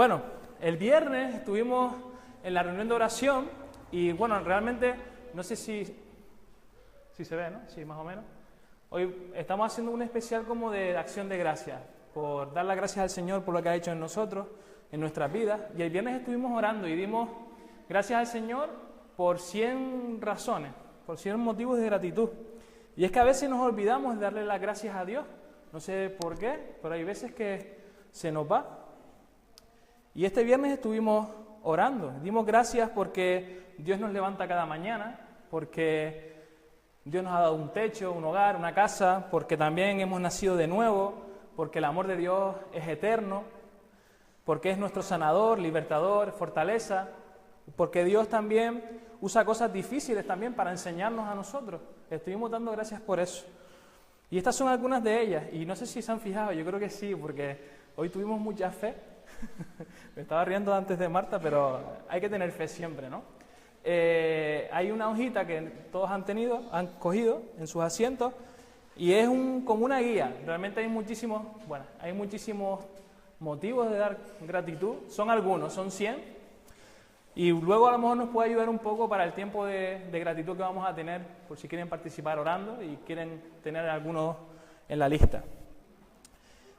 Bueno, el viernes estuvimos en la reunión de oración y bueno, realmente, no sé si se ve, ¿no? Sí, más o menos. Hoy estamos haciendo un especial como de acción de gracias, por dar las gracias al Señor por lo que ha hecho en nosotros, en nuestras vidas. Y el viernes estuvimos orando y dimos gracias al Señor por 100 razones, por 100 motivos de gratitud. Y es que a veces nos olvidamos de darle las gracias a Dios. No sé por qué, pero hay veces que se nos va. Y este viernes estuvimos orando. Dimos gracias porque Dios nos levanta cada mañana, porque Dios nos ha dado un techo, un hogar, una casa, porque también hemos nacido de nuevo, porque el amor de Dios es eterno, porque es nuestro sanador, libertador, fortaleza, porque Dios también usa cosas difíciles también para enseñarnos a nosotros. Estuvimos dando gracias por eso. Y estas son algunas de ellas, y no sé si se han fijado, yo creo que sí, porque hoy tuvimos mucha fe. Me estaba riendo antes de Marta, pero hay que tener fe siempre, ¿no? Hay una hojita que todos han cogido en sus asientos, y es como una guía. Realmente hay muchísimos motivos de dar gratitud. Son algunos, son 100. Y luego a lo mejor nos puede ayudar un poco para el tiempo de gratitud que vamos a tener, por si quieren participar orando y quieren tener algunos en la lista.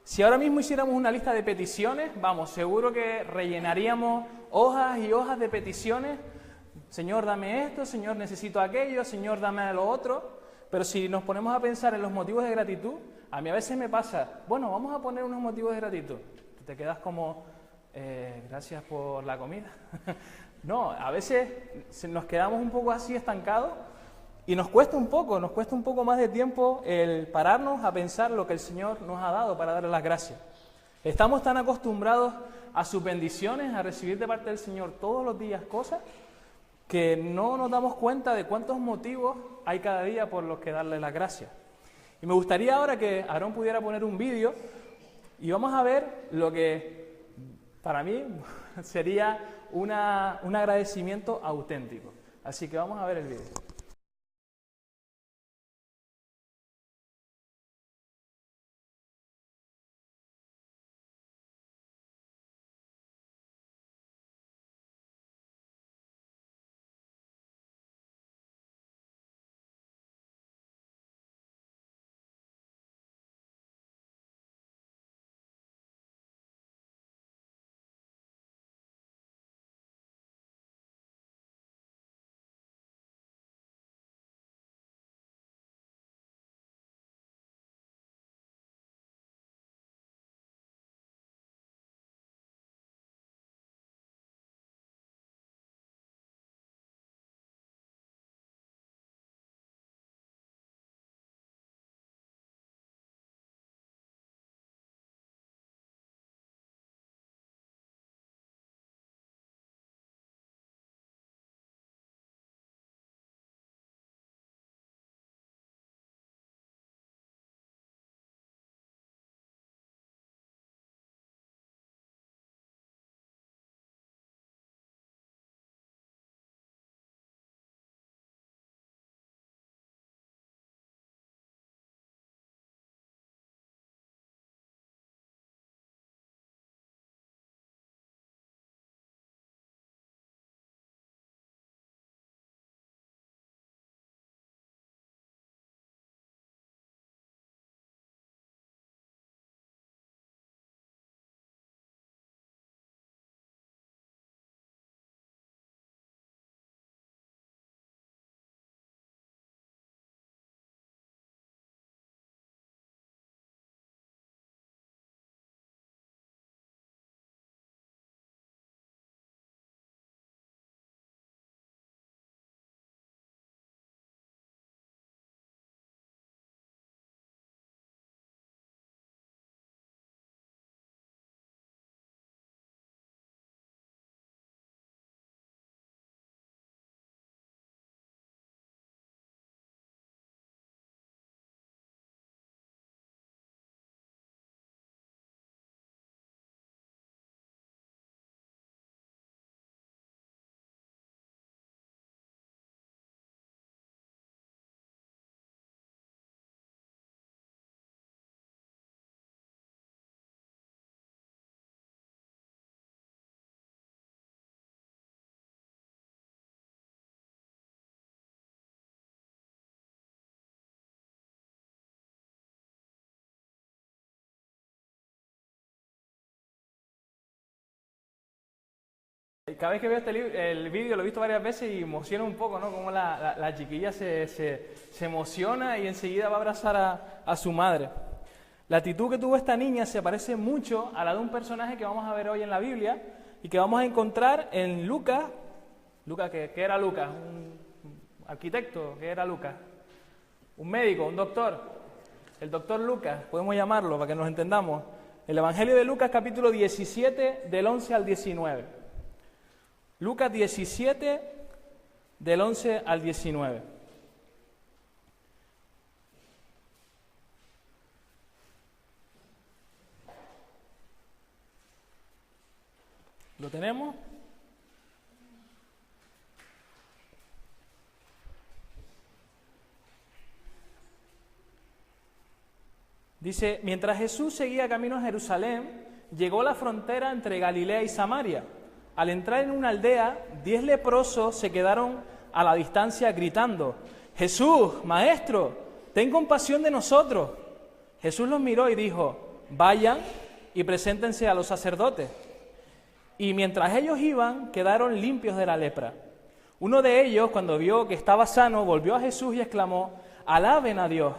Si ahora mismo hiciéramos una lista de peticiones, vamos, seguro que rellenaríamos hojas y hojas de peticiones. Señor, dame esto, Señor, necesito aquello, Señor, dame lo otro. Pero si nos ponemos a pensar en los motivos de gratitud, a mí a veces me pasa, bueno, vamos a poner unos motivos de gratitud. Te quedas como, gracias por la comida. No, a veces nos quedamos un poco así estancados y nos cuesta un poco más de tiempo el pararnos a pensar lo que el Señor nos ha dado para darle las gracias. Estamos tan acostumbrados a sus bendiciones, a recibir de parte del Señor todos los días cosas, que no nos damos cuenta de cuántos motivos hay cada día por los que darle las gracias. Y me gustaría ahora que Aarón pudiera poner un vídeo y vamos a ver lo que para mí sería un agradecimiento auténtico. Así que vamos a ver el vídeo. Cada vez que veo el vídeo, lo he visto varias veces y emociona un poco, ¿no? Como la chiquilla se emociona y enseguida va a abrazar a su madre. La actitud que tuvo esta niña se parece mucho a la de un personaje que vamos a ver hoy en la Biblia y que vamos a encontrar en Lucas. Lucas, ¿qué era Lucas? Un arquitecto, ¿qué era Lucas? Un médico, un doctor. El doctor Lucas, podemos llamarlo para que nos entendamos. El Evangelio de Lucas, capítulo 17, del 11 al 19. Lucas 17, del 11 al 19. ¿Lo tenemos? Dice, mientras Jesús seguía camino a Jerusalén, llegó a la frontera entre Galilea y Samaria. Al entrar en una aldea, 10 leprosos se quedaron a la distancia gritando, Jesús, Maestro, ten compasión de nosotros. Jesús los miró y dijo, vayan y preséntense a los sacerdotes. Y mientras ellos iban, quedaron limpios de la lepra. Uno de ellos, cuando vio que estaba sano, volvió a Jesús y exclamó, alaben a Dios.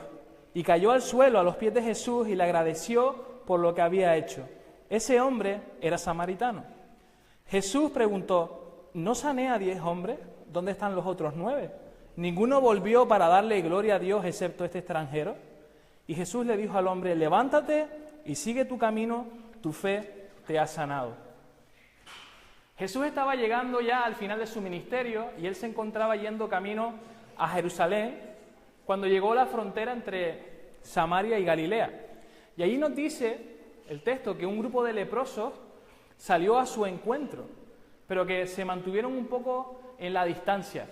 Y cayó al suelo a los pies de Jesús y le agradeció por lo que había hecho. Ese hombre era samaritano. Jesús preguntó, ¿no sané a 10 hombres? ¿Dónde están los otros 9? ¿Ninguno volvió para darle gloria a Dios excepto este extranjero? Y Jesús le dijo al hombre, levántate y sigue tu camino, tu fe te ha sanado. Jesús estaba llegando ya al final de su ministerio y él se encontraba yendo camino a Jerusalén cuando llegó a la frontera entre Samaria y Galilea. Y ahí nos dice el texto que un grupo de leprosos salió a su encuentro, pero que se mantuvieron un poco en la distancia.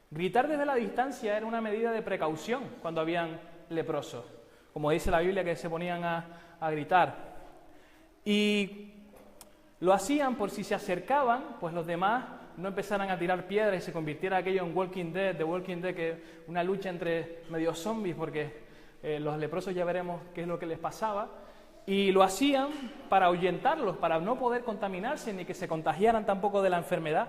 Gritar desde la distancia era una medida de precaución cuando habían leprosos, como dice la Biblia que se ponían a gritar. Y lo hacían por si se acercaban, pues los demás no empezaran a tirar piedras y se convirtiera aquello en Walking Dead, The Walking Dead, que es una lucha entre medio zombies, porque los leprosos ya veremos qué es lo que les pasaba. Y lo hacían para ahuyentarlos, para no poder contaminarse ni que se contagiaran tampoco de la enfermedad.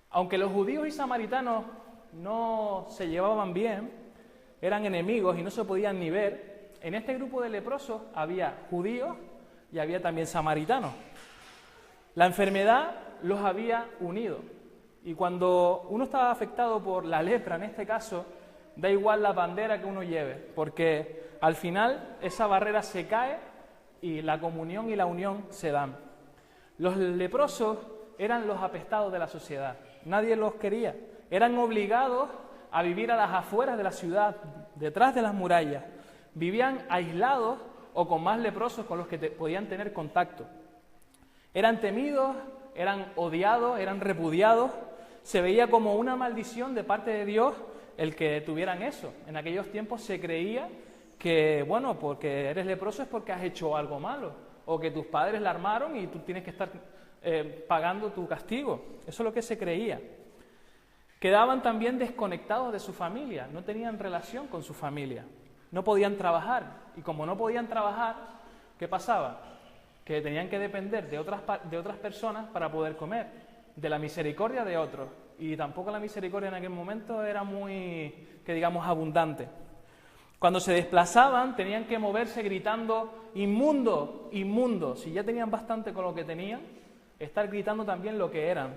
Aunque los judíos y samaritanos no se llevaban bien, eran enemigos y no se podían ni ver, en este grupo de leprosos había judíos y había también samaritanos. La enfermedad los había unido. Y cuando uno estaba afectado por la lepra, en este caso, da igual la bandera que uno lleve, porque al final esa barrera se cae y la comunión y la unión se dan. Los leprosos eran los apestados de la sociedad, nadie los quería, eran obligados a vivir a las afueras de la ciudad, detrás de las murallas, vivían aislados o con más leprosos con los que podían tener contacto. Eran temidos, eran odiados, eran repudiados, se veía como una maldición de parte de Dios el que tuvieran eso. En aquellos tiempos se creía que, bueno, porque eres leproso es porque has hecho algo malo, o que tus padres la armaron y tú tienes que estar pagando tu castigo. Eso es lo que se creía. Quedaban también desconectados de su familia, no tenían relación con su familia, no podían trabajar, y como no podían trabajar, ¿qué pasaba? Que tenían que depender de otras personas para poder comer, de la misericordia de otros, y tampoco la misericordia en aquel momento era muy, que digamos, abundante. Cuando se desplazaban tenían que moverse gritando, inmundo, inmundo. Si ya tenían bastante con lo que tenían, estar gritando también lo que eran.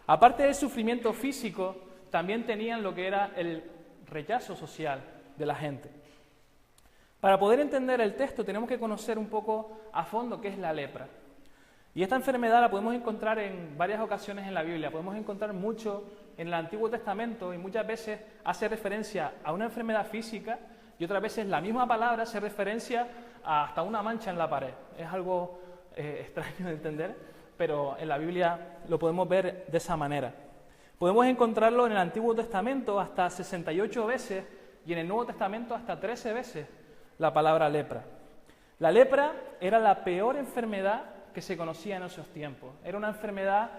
Aparte del sufrimiento físico, también tenían lo que era el rechazo social de la gente. Para poder entender el texto tenemos que conocer un poco a fondo qué es la lepra. Y esta enfermedad la podemos encontrar en varias ocasiones en la Biblia, podemos encontrar mucho en el Antiguo Testamento y muchas veces hace referencia a una enfermedad física y otras veces la misma palabra hace referencia a hasta una mancha en la pared. Es algo extraño de entender, pero en la Biblia lo podemos ver de esa manera. Podemos encontrarlo en el Antiguo Testamento hasta 68 veces y en el Nuevo Testamento hasta 13 veces la palabra lepra. La lepra era la peor enfermedad que se conocía en esos tiempos. Era una enfermedad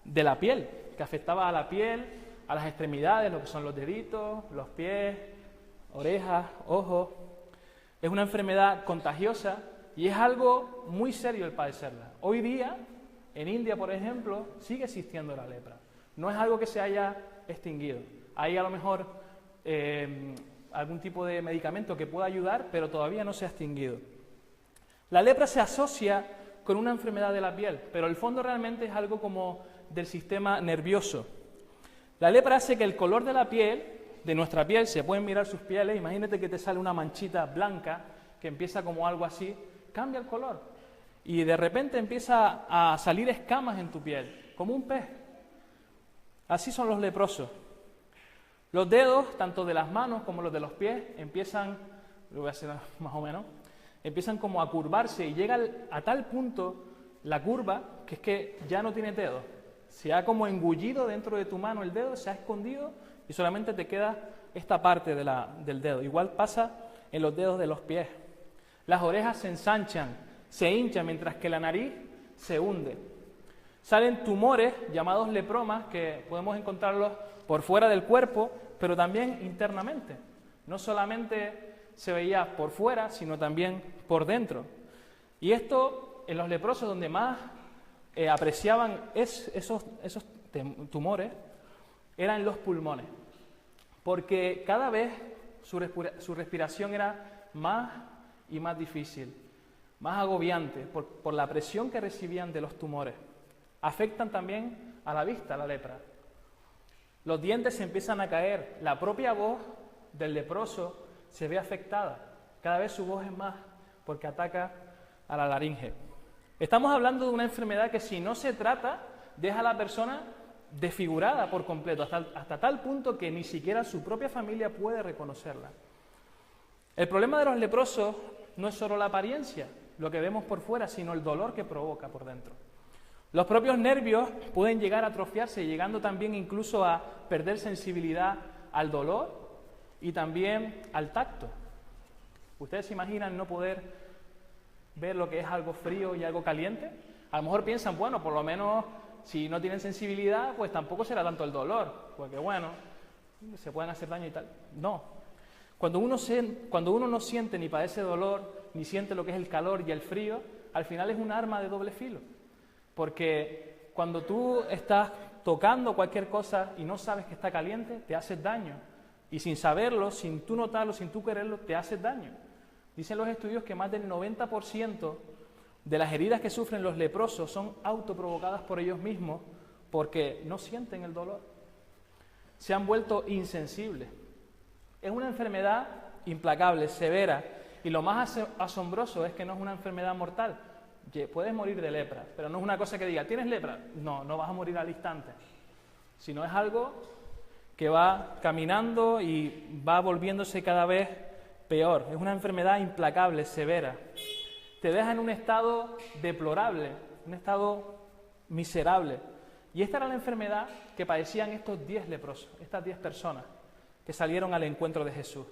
de la piel, que afectaba a la piel, a las extremidades, lo que son los deditos, los pies, orejas, ojos. Es una enfermedad contagiosa y es algo muy serio el padecerla. Hoy día en India, por ejemplo, sigue existiendo la lepra. No es algo que se haya extinguido. Hay a lo mejor algún tipo de medicamento que pueda ayudar, pero todavía no se ha extinguido. La lepra se asocia con una enfermedad de la piel, pero el fondo realmente es algo como del sistema nervioso. La lepra hace que el color de la piel, de nuestra piel, se pueden mirar sus pieles, imagínate que te sale una manchita blanca que empieza como algo así, cambia el color y de repente empieza a salir escamas en tu piel, como un pez. Así son los leprosos. Los dedos, tanto de las manos como los de los pies, empiezan, lo voy a hacer más o menos, empiezan como a curvarse y llega a tal punto la curva que es que ya no tiene dedos. Se ha como engullido dentro de tu mano el dedo, se ha escondido y solamente te queda esta parte del dedo. Igual pasa en los dedos de los pies. Las orejas se ensanchan, se hinchan, mientras que la nariz se hunde. Salen tumores llamados lepromas que podemos encontrarlos por fuera del cuerpo, pero también internamente. No solamente se veía por fuera, sino también por dentro. Y esto, en los leprosos, donde más apreciaban esos tumores, era en los pulmones, porque cada vez su respiración era más y más difícil, más agobiante, por la presión que recibían de los tumores. Afectan también a la vista, la lepra. Los dientes se empiezan a caer, la propia voz del leproso se ve afectada, cada vez su voz es más, porque ataca a la laringe. Estamos hablando de una enfermedad que si no se trata, deja a la persona desfigurada por completo, hasta tal punto que ni siquiera su propia familia puede reconocerla. El problema de los leprosos no es solo la apariencia, lo que vemos por fuera, sino el dolor que provoca por dentro. Los propios nervios pueden llegar a atrofiarse, llegando también incluso a perder sensibilidad al dolor y también al tacto. ¿Ustedes se imaginan no poder ver lo que es algo frío y algo caliente? A lo mejor piensan, bueno, por lo menos si no tienen sensibilidad, pues tampoco será tanto el dolor, porque bueno, se pueden hacer daño y tal. No. Cuando uno no siente ni padece dolor, ni siente lo que es el calor y el frío, al final es un arma de doble filo. Porque cuando tú estás tocando cualquier cosa y no sabes que está caliente, te haces daño. Y sin saberlo, sin tú notarlo, sin tú quererlo, te haces daño. Dicen los estudios que más del 90% de las heridas que sufren los leprosos son autoprovocadas por ellos mismos porque no sienten el dolor. Se han vuelto insensibles. Es una enfermedad implacable, severa, y lo más asombroso es que no es una enfermedad mortal. Puedes morir de lepra, pero no es una cosa que diga, ¿tienes lepra? No, no vas a morir al instante, sino es algo que va caminando y va volviéndose cada vez peor. Es una enfermedad implacable, severa. Te deja en un estado deplorable, un estado miserable. Y esta era la enfermedad que padecían estos 10 leprosos, estas 10 personas que salieron al encuentro de Jesús.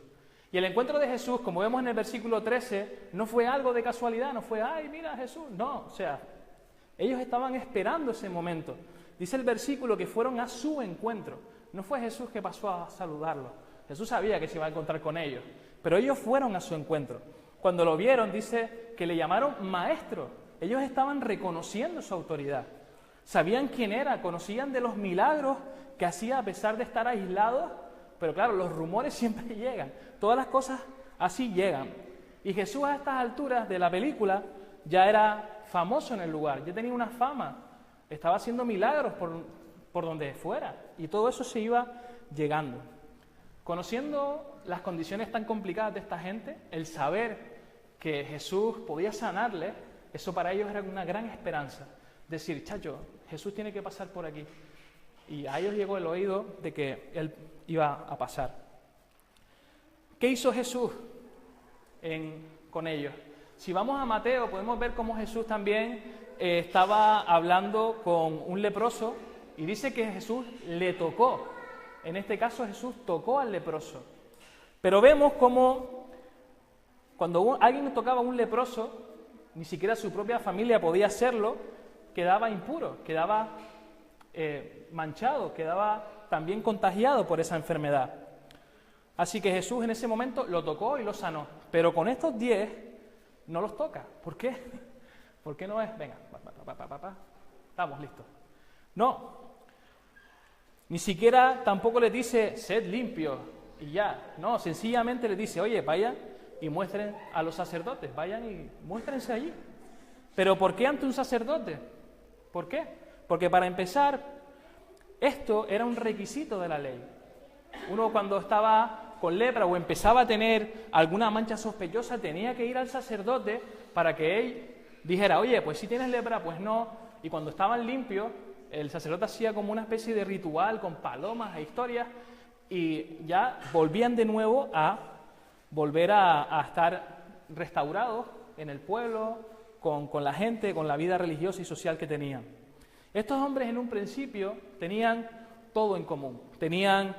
Y el encuentro de Jesús, como vemos en el versículo 13, no fue algo de casualidad, no fue, ¡ay, mira Jesús! No, o sea, ellos estaban esperando ese momento. Dice el versículo que fueron a su encuentro. No fue Jesús que pasó a saludarlos. Jesús sabía que se iba a encontrar con ellos, pero ellos fueron a su encuentro. Cuando lo vieron, dice que le llamaron maestro. Ellos estaban reconociendo su autoridad. Sabían quién era, conocían de los milagros que hacía a pesar de estar aislados. Pero claro, los rumores siempre llegan. Todas las cosas así llegan. Y Jesús a estas alturas de la película ya era famoso en el lugar, ya tenía una fama. Estaba haciendo milagros por donde fuera. Y todo eso se iba llegando. Conociendo las condiciones tan complicadas de esta gente, el saber que Jesús podía sanarles, eso para ellos era una gran esperanza. Decir, chacho, Jesús tiene que pasar por aquí. Y a ellos llegó el oído de que Él iba a pasar. ¿Qué hizo Jesús con ellos? Si vamos a Mateo, podemos ver cómo Jesús también estaba hablando con un leproso y dice que Jesús le tocó. En este caso Jesús tocó al leproso. Pero vemos cómo cuando alguien tocaba a un leproso, ni siquiera su propia familia podía hacerlo, quedaba impuro, quedaba manchado, quedaba también contagiado por esa enfermedad. Así que Jesús en ese momento lo tocó y lo sanó. Pero con estos 10 no los toca. ¿Por qué? ¿Por qué no es? Venga, estamos listos. No, ni siquiera tampoco les dice, sed limpios y ya. No, sencillamente les dice, oye, vayan y muestren a los sacerdotes, vayan y muéstrense allí. ¿Pero por qué ante un sacerdote? ¿Por qué? Porque para empezar, esto era un requisito de la ley. Uno cuando estaba con lepra o empezaba a tener alguna mancha sospechosa, tenía que ir al sacerdote para que él dijera, oye, pues si tienes lepra, pues no. Y cuando estaban limpios, el sacerdote hacía como una especie de ritual con palomas e historias y ya volvían de nuevo a estar restaurados en el pueblo, con la gente, con la vida religiosa y social que tenían. Estos hombres en un principio tenían todo en común. Tenían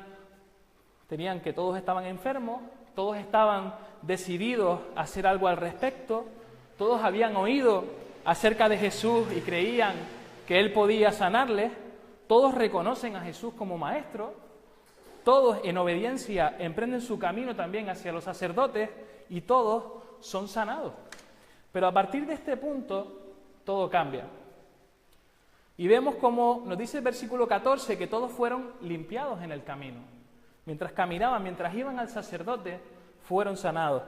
que todos estaban enfermos, todos estaban decididos a hacer algo al respecto, todos habían oído acerca de Jesús y creían que Él podía sanarles, todos reconocen a Jesús como maestro, todos en obediencia emprenden su camino también hacia los sacerdotes y todos son sanados. Pero a partir de este punto, todo cambia. Y vemos como nos dice el versículo 14 que todos fueron limpiados en el camino. Mientras caminaban, mientras iban al sacerdote, fueron sanados.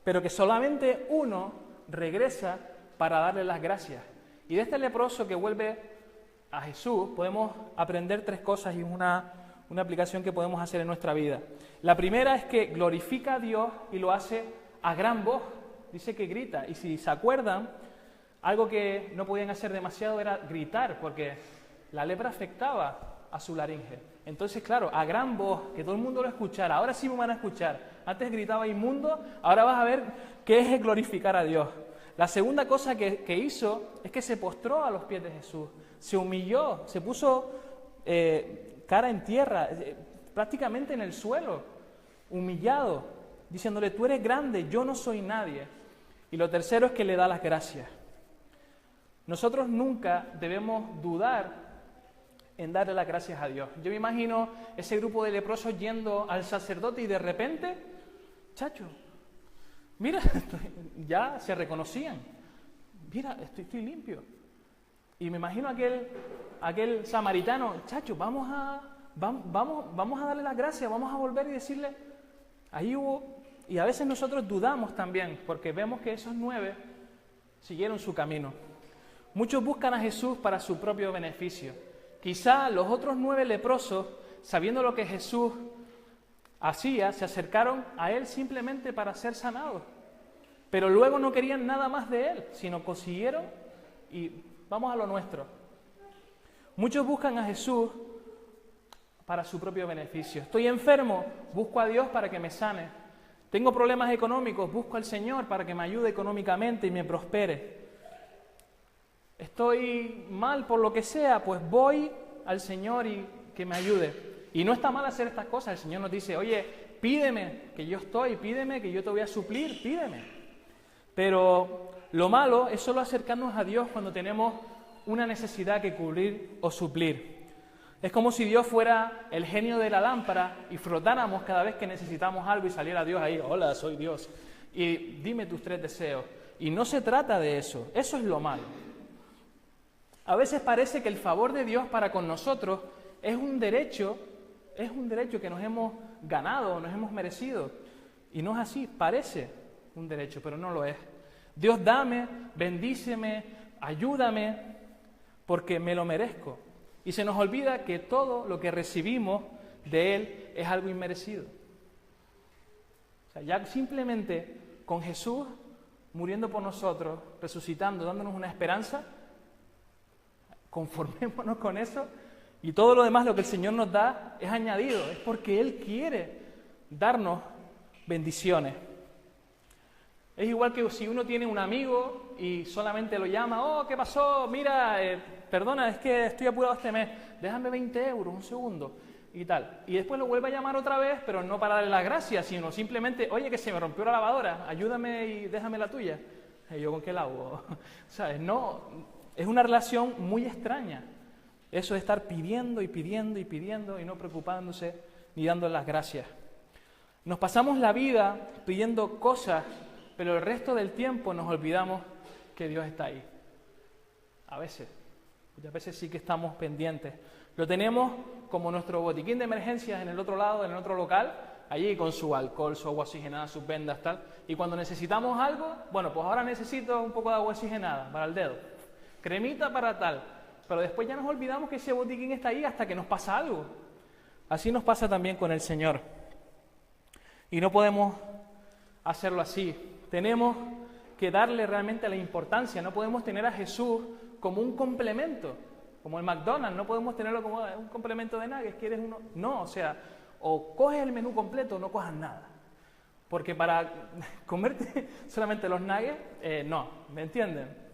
Pero que solamente uno regresa para darle las gracias. Y de este leproso que vuelve a Jesús podemos aprender tres cosas y una aplicación que podemos hacer en nuestra vida. La primera es que glorifica a Dios y lo hace a gran voz. Dice que grita. Y si se acuerdan, algo que no podían hacer demasiado era gritar, porque la lepra afectaba a su laringe. Entonces, claro, a gran voz, que todo el mundo lo escuchara. Ahora sí me van a escuchar. Antes gritaba inmundo, ahora vas a ver qué es glorificar a Dios. La segunda cosa que hizo es que se postró a los pies de Jesús. Se humilló, se puso cara en tierra, prácticamente en el suelo, humillado, diciéndole, tú eres grande, yo no soy nadie. Y lo tercero es que le da las gracias. Nosotros nunca debemos dudar en darle las gracias a Dios. Yo me imagino ese grupo de leprosos yendo al sacerdote y de repente, chacho, mira, ya se reconocían, mira, estoy limpio. Y me imagino aquel samaritano, chacho, vamos a darle las gracias, vamos a volver y decirle, ahí hubo. Y a veces nosotros dudamos también, porque vemos que esos 9 siguieron su camino. Muchos buscan a Jesús para su propio beneficio. Quizá los otros 9 leprosos, sabiendo lo que Jesús hacía, se acercaron a Él simplemente para ser sanados. Pero luego no querían nada más de Él, sino consiguieron y vamos a lo nuestro. Muchos buscan a Jesús para su propio beneficio. Estoy enfermo, busco a Dios para que me sane. Tengo problemas económicos, busco al Señor para que me ayude económicamente y me prospere. Estoy mal por lo que sea, pues voy al Señor y que me ayude. Y no está mal hacer estas cosas. El Señor nos dice, oye, pídeme que yo estoy, pídeme que yo te voy a suplir, pídeme. Pero lo malo es solo acercarnos a Dios cuando tenemos una necesidad que cubrir o suplir. Es como si Dios fuera el genio de la lámpara y frotáramos cada vez que necesitamos algo y saliera Dios ahí, hola, soy Dios, y dime tus 3 deseos. Y no se trata de eso, eso es lo malo. A veces parece que el favor de Dios para con nosotros es un derecho que nos hemos ganado, nos hemos merecido. Y no es así, parece un derecho, pero no lo es. Dios, dame, bendíceme, ayúdame, porque me lo merezco. Y se nos olvida que todo lo que recibimos de Él es algo inmerecido. O sea, ya simplemente con Jesús muriendo por nosotros, resucitando, dándonos una esperanza, conformémonos con eso y todo lo demás, lo que el Señor nos da, es añadido. Es porque Él quiere darnos bendiciones. Es igual que si uno tiene un amigo y solamente lo llama, oh, ¿qué pasó? Mira, perdona, es que estoy apurado este mes, déjame 20 euros, un segundo, y tal. Y después lo vuelve a llamar otra vez, pero no para darle las gracias, sino simplemente, oye, que se me rompió la lavadora, ayúdame y déjame la tuya. ¿Y yo con qué la hago? ¿Sabes? No, es una relación muy extraña. Eso de estar pidiendo y pidiendo y pidiendo y no preocupándose ni dando las gracias. Nos pasamos la vida pidiendo cosas, pero el resto del tiempo nos olvidamos que Dios está ahí. A veces. Muchas veces sí que estamos pendientes. Lo tenemos como nuestro botiquín de emergencias en el otro lado, en el otro local, allí con su alcohol, su agua oxigenada, sus vendas, tal. Y cuando necesitamos algo, bueno, pues ahora necesito un poco de agua oxigenada para el dedo, cremita para tal. Pero después ya nos olvidamos que ese botiquín está ahí hasta que nos pasa algo. Así nos pasa también con el Señor. Y no podemos hacerlo así. Tenemos que darle realmente la importancia. No podemos tener a Jesús como un complemento, como el McDonald's. No podemos tenerlo como un complemento de nuggets. ¿Quieres uno? No, o sea, o coges el menú completo o no cojas nada. Porque para comerte solamente los nuggets, no, ¿me entienden?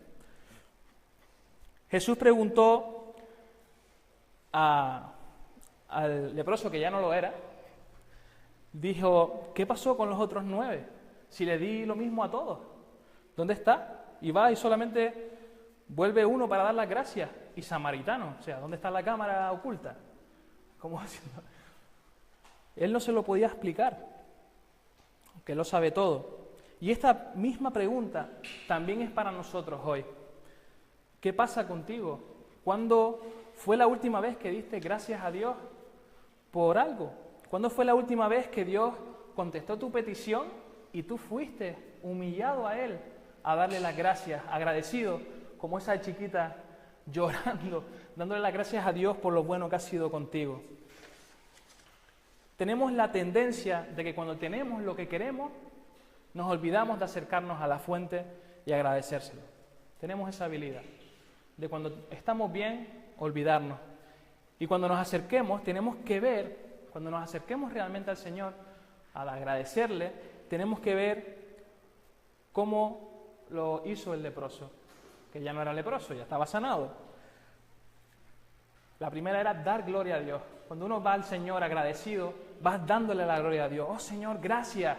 Jesús preguntó al leproso, que ya no lo era, dijo, ¿qué pasó con los otros 9? Si le di lo mismo a todos, ¿dónde está? Y va y solamente vuelve uno para dar las gracias, y samaritano, o sea, ¿dónde está la cámara oculta? ¿Cómo haciendo? Él no se lo podía explicar, aunque él lo sabe todo. Y esta misma pregunta también es para nosotros hoy. ¿Qué pasa contigo? ¿Cuándo fue la última vez que diste gracias a Dios por algo? ¿Cuándo fue la última vez que Dios contestó tu petición y tú fuiste humillado a Él a darle las gracias, agradecido, como esa chiquita llorando, dándole las gracias a Dios por lo bueno que ha sido contigo? Tenemos la tendencia de que cuando tenemos lo que queremos, nos olvidamos de acercarnos a la fuente y agradecérselo. Tenemos esa habilidad de cuando estamos bien, olvidarnos. Y cuando nos acerquemos, tenemos que ver, cuando nos acerquemos realmente al Señor, al agradecerle, tenemos que ver cómo lo hizo el leproso, que ya no era leproso, ya estaba sanado. La primera era dar gloria a Dios. Cuando uno va al Señor agradecido, vas dándole la gloria a Dios. Oh Señor, gracias,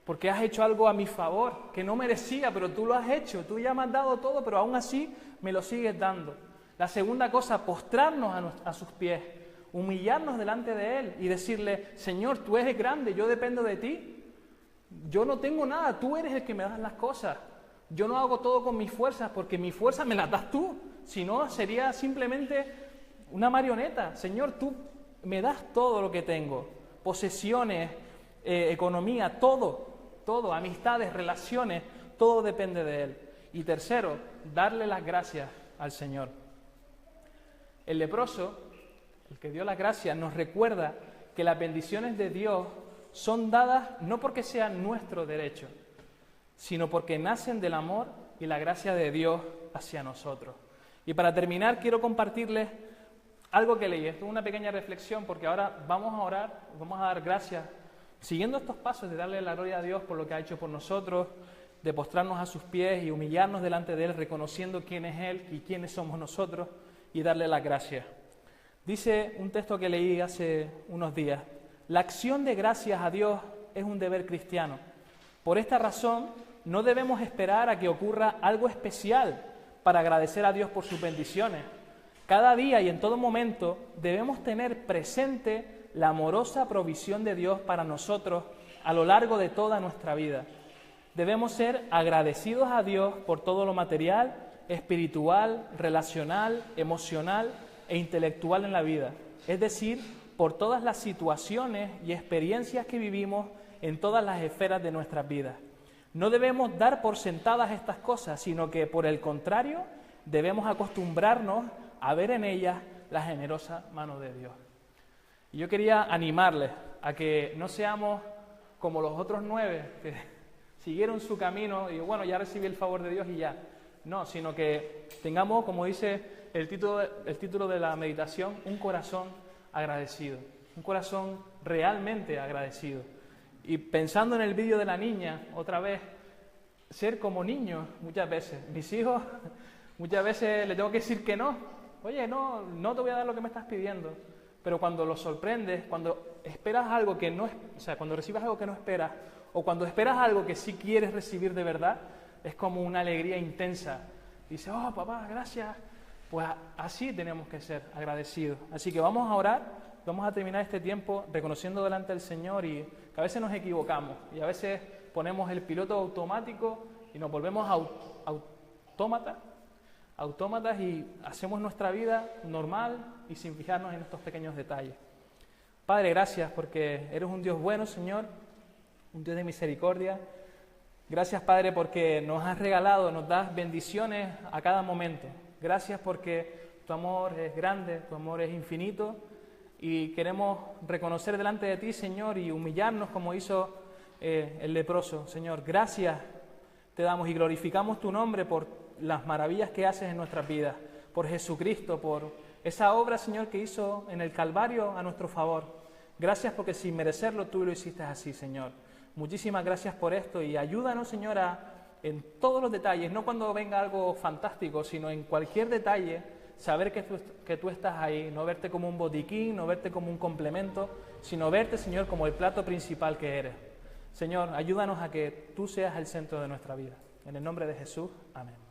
porque has hecho algo a mi favor, que no merecía, pero tú lo has hecho. Tú ya me has dado todo, pero aún así me lo sigues dando. La segunda cosa, postrarnos a sus pies, humillarnos delante de Él y decirle, Señor, tú eres grande, yo dependo de ti. Yo no tengo nada, tú eres el que me das las cosas. Yo no hago todo con mis fuerzas, porque mis fuerzas me las das tú. Si no, sería simplemente una marioneta. Señor, tú me das todo lo que tengo. Posesiones, economía, todo, amistades, relaciones, todo depende de Él. Y tercero, darle las gracias al Señor. El leproso, el que dio las gracias, nos recuerda que las bendiciones de Dios son dadas no porque sean nuestro derecho, sino porque nacen del amor y la gracia de Dios hacia nosotros. Y para terminar, quiero compartirles algo que leí. Esto es una pequeña reflexión, porque ahora vamos a orar, vamos a dar gracias, siguiendo estos pasos de darle la gloria a Dios por lo que ha hecho por nosotros, de postrarnos a sus pies y humillarnos delante de Él, reconociendo quién es Él y quiénes somos nosotros, y darle las gracias. Dice un texto que leí hace unos días, la acción de gracias a Dios es un deber cristiano. Por esta razón, no debemos esperar a que ocurra algo especial para agradecer a Dios por sus bendiciones. Cada día y en todo momento debemos tener presente la amorosa provisión de Dios para nosotros a lo largo de toda nuestra vida. Debemos ser agradecidos a Dios por todo lo material, espiritual, relacional, emocional e intelectual en la vida. Es decir, por todas las situaciones y experiencias que vivimos en todas las esferas de nuestras vidas. No debemos dar por sentadas estas cosas, sino que, por el contrario, debemos acostumbrarnos a ver en ellas la generosa mano de Dios. Y yo quería animarles a que no seamos como los otros 9 que siguieron su camino y bueno, ya recibí el favor de Dios y ya. No, sino que tengamos, como dice el título de la meditación, un corazón agradecido, un corazón realmente agradecido. Y pensando en el vídeo de la niña, otra vez, ser como niños muchas veces. Mis hijos, muchas veces les tengo que decir que no. Oye, no te voy a dar lo que me estás pidiendo. Pero cuando los sorprendes, cuando esperas algo que no, o sea, cuando recibes algo que no esperas, o cuando esperas algo que sí quieres recibir de verdad, es como una alegría intensa. Dices, oh, papá, gracias. Pues así tenemos que ser agradecidos. Así que vamos a orar, vamos a terminar este tiempo reconociendo delante del Señor y que a veces nos equivocamos y a veces ponemos el piloto automático y nos volvemos autómatas autómatas y hacemos nuestra vida normal y sin fijarnos en estos pequeños detalles. Padre, gracias porque eres un Dios bueno, Señor, un Dios de misericordia. Gracias, Padre, porque nos has regalado, nos das bendiciones a cada momento. Gracias porque tu amor es grande, tu amor es infinito y queremos reconocer delante de ti, Señor, y humillarnos como hizo el leproso. Señor, gracias te damos y glorificamos tu nombre por las maravillas que haces en nuestras vidas, por Jesucristo, por esa obra, Señor, que hizo en el Calvario a nuestro favor. Gracias porque sin merecerlo tú lo hiciste así, Señor. Muchísimas gracias por esto y ayúdanos, Señor, en todos los detalles, no cuando venga algo fantástico, sino en cualquier detalle, saber que tú estás ahí, no verte como un botiquín, no verte como un complemento, sino verte, Señor, como el plato principal que eres. Señor, ayúdanos a que tú seas el centro de nuestra vida. En el nombre de Jesús, amén.